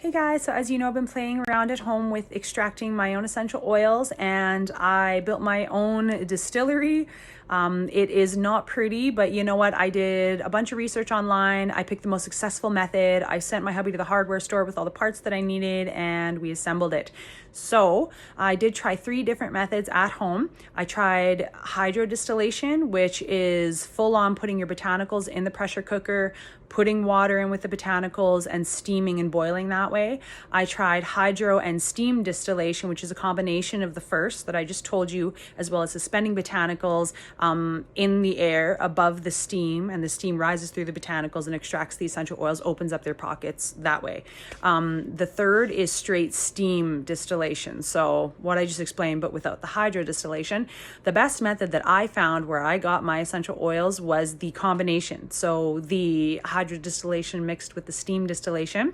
Hey guys, so as you know, I've been playing around at home with extracting my own essential oils, and I built my own distillery. It is not pretty, but you know what? I did a bunch of research online. I picked the most successful method. I sent my hubby to the hardware store with all the parts that I needed, and we assembled it. So I did try 3 different methods at home. I tried hydro distillation, which is full on putting your botanicals in the pressure cooker, putting water in with the botanicals and steaming and boiling that way. I tried hydro and steam distillation, which is a combination of the first that I just told you, as well as suspending botanicals in the air above the steam, and the steam rises through the botanicals and extracts the essential oils, opens up their pockets that way. The third is straight steam distillation. So what I just explained, but without the hydro distillation. The best method that I found where I got my essential oils was the combination. So the hydro distillation mixed with the steam distillation.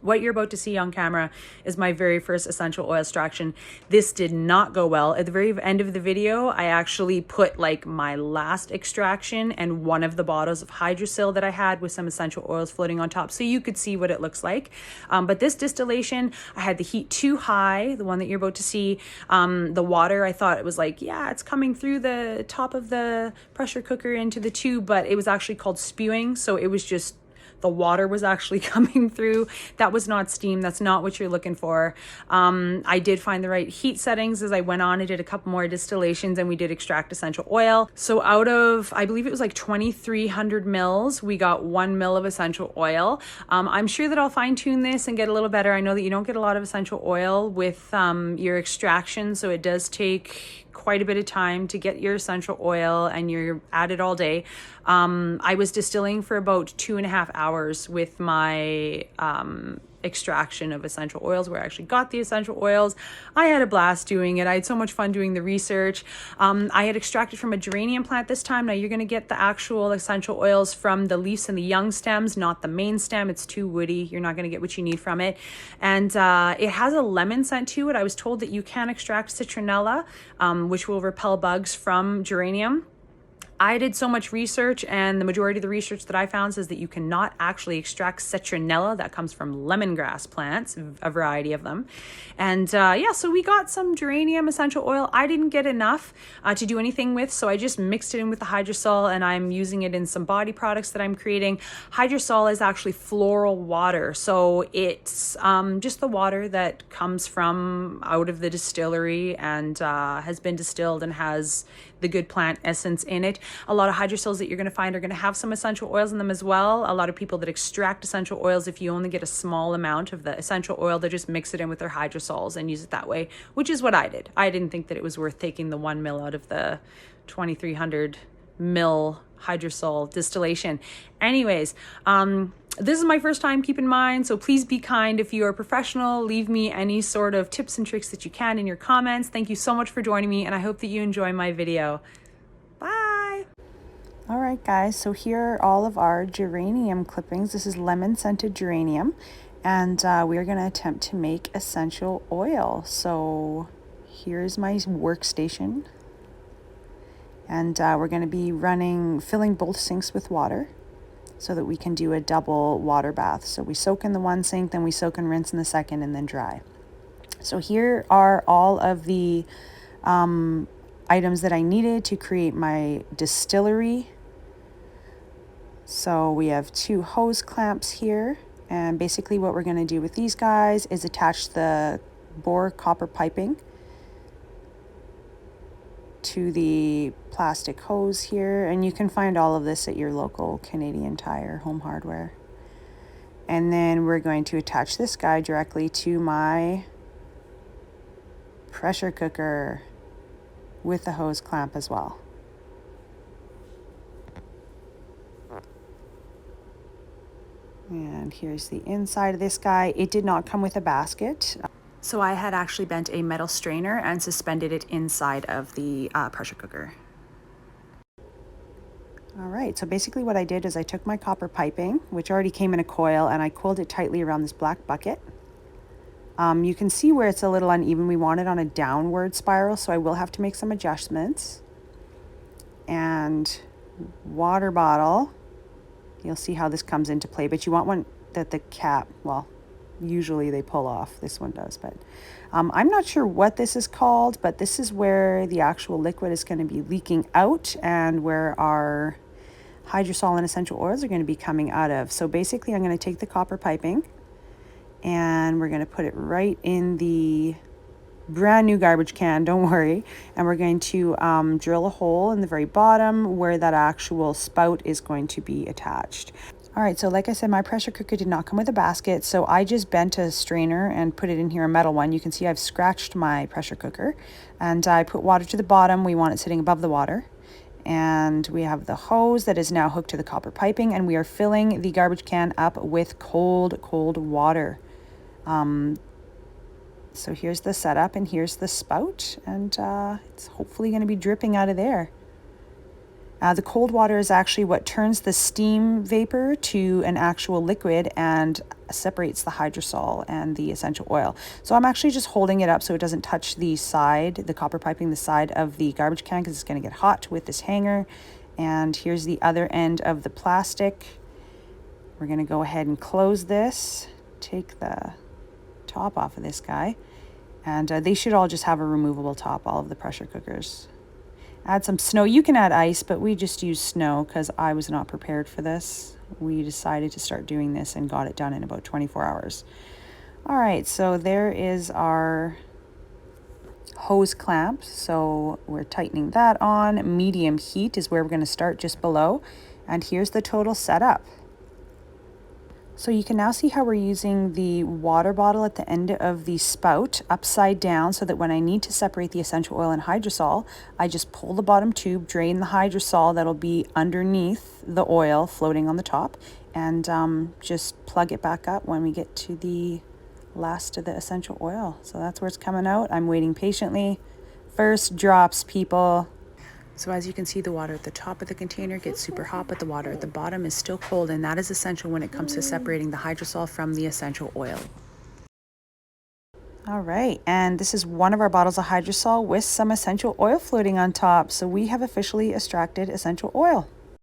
What you're about to see on camera is my very first essential oil extraction. This did not go well. At the very end of the video, I actually put like my last extraction and one of the bottles of hydrocil that I had with some essential oils floating on top, so you could see what it looks like. But this distillation, I had the heat too high, the one that you're about to see. The water, I thought it was like, yeah, it's coming through the top of the pressure cooker into the tube, but it was actually called spewing. So it was just, the water was actually coming through. That was not steam. That's not what you're looking for. I did find the right heat settings as I went on. I did a couple more distillations and we did extract essential oil. So out of, I believe it was like 2,300 mils, we got 1 mil of essential oil. I'm sure that I'll fine tune this and get a little better. I know that you don't get a lot of essential oil with your extraction, so it does take quite a bit of time to get your essential oil, and you're at it all day. I was distilling for about 2.5 hours with my extraction of essential oils, where I actually got the essential oils. I had a blast doing it. I had so much fun doing the research. I had extracted from a geranium plant this time. Now you're going to get the actual essential oils from the leaves and the young stems, not the main stem. It's too woody. You're not going to get what you need from it. And it has a lemon scent to it. I was told that you can extract citronella, which will repel bugs from geranium. I did so much research, and the majority of the research that I found says that you cannot actually extract citronella. That comes from lemongrass plants, a variety of them. And yeah, so we got some geranium essential oil. I didn't get enough to do anything with, so I just mixed it in with the hydrosol, and I'm using it in some body products that I'm creating. Hydrosol is actually floral water, so it's just the water that comes from out of the distillery and has been distilled and has the good plant essence in it. A lot of hydrosols that you're going to find are going to have some essential oils in them as well. A lot of people that extract essential oils, if you only get a small amount of the essential oil, they just mix it in with their hydrosols and use it that way, which is what I did. I didn't think that it was worth taking the 1 mil out of the 2,300 mil hydrosol distillation. Anyways, this is my first time, keep in mind, so please be kind. If you are a professional, leave me any sort of tips and tricks that you can in your comments. Thank you so much for joining me, and I hope that you enjoy my video. Bye! All right, guys, so here are all of our geranium clippings. This is lemon-scented geranium, and we are going to attempt to make essential oil. So here's my workstation, and we're going to be filling both sinks with water, so that we can do a double water bath. So we soak in the one sink, then we soak and rinse in the second, and then dry. So here are all of the items that I needed to create my distillery. So we have 2 hose clamps here, and basically what we're going to do with these guys is attach the bore copper piping to the plastic hose here, and you can find all of this at your local Canadian Tire Home Hardware. And then we're going to attach this guy directly to my pressure cooker with the hose clamp as well. And here's the inside of this guy. It did not come with a basket, so I had actually bent a metal strainer and suspended it inside of the pressure cooker. All right, so basically what I did is I took my copper piping, which already came in a coil, and I coiled it tightly around this black bucket. You can see where it's a little uneven. We want it on a downward spiral, so I will have to make some adjustments. And water bottle, you'll see how this comes into play, but you want one that the cap, well, Usually they pull off. This one does, but I'm not sure what this is called, but this is where the actual liquid is going to be leaking out and where our hydrosol and essential oils are going to be coming out of. So basically I'm going to take the copper piping and we're going to put it right in the brand new garbage can, don't worry, and we're going to drill a hole in the very bottom where that actual spout is going to be attached. All right, so like I said, my pressure cooker did not come with a basket, so I just bent a strainer and put it in here, a metal one. You can see I've scratched my pressure cooker, and I put water to the bottom. We want it sitting above the water. And we have the hose that is now hooked to the copper piping, and we are filling the garbage can up with cold water. So here's the setup, and here's the spout, and it's hopefully going to be dripping out of there. The cold water is actually what turns the steam vapor to an actual liquid and separates the hydrosol and the essential oil. So I'm actually just holding it up so it doesn't touch the side, the copper piping, the side of the garbage can, because it's going to get hot with this hanger. And here's the other end of the plastic. We're going to go ahead and close this, take the top off of this guy, and they should all just have a removable top, all of the pressure cookers. Add some snow. You can add ice, but we just use snow because I was not prepared for this. We decided to start doing this and got it done in about 24 hours. All right, so there is our hose clamp. So we're tightening that on. Medium heat is where we're going to start, just below. And here's the total setup. So you can now see how we're using the water bottle at the end of the spout upside down so that when I need to separate the essential oil and hydrosol, I just pull the bottom tube, drain the hydrosol that'll be underneath the oil floating on the top, and just plug it back up when we get to the last of the essential oil. So that's where it's coming out. I'm waiting patiently. First drops, people. So as you can see, the water at the top of the container gets super hot, but the water at the bottom is still cold, and that is essential when it comes to separating the hydrosol from the essential oil. All right, and this is one of our bottles of hydrosol with some essential oil floating on top. So we have officially extracted essential oil.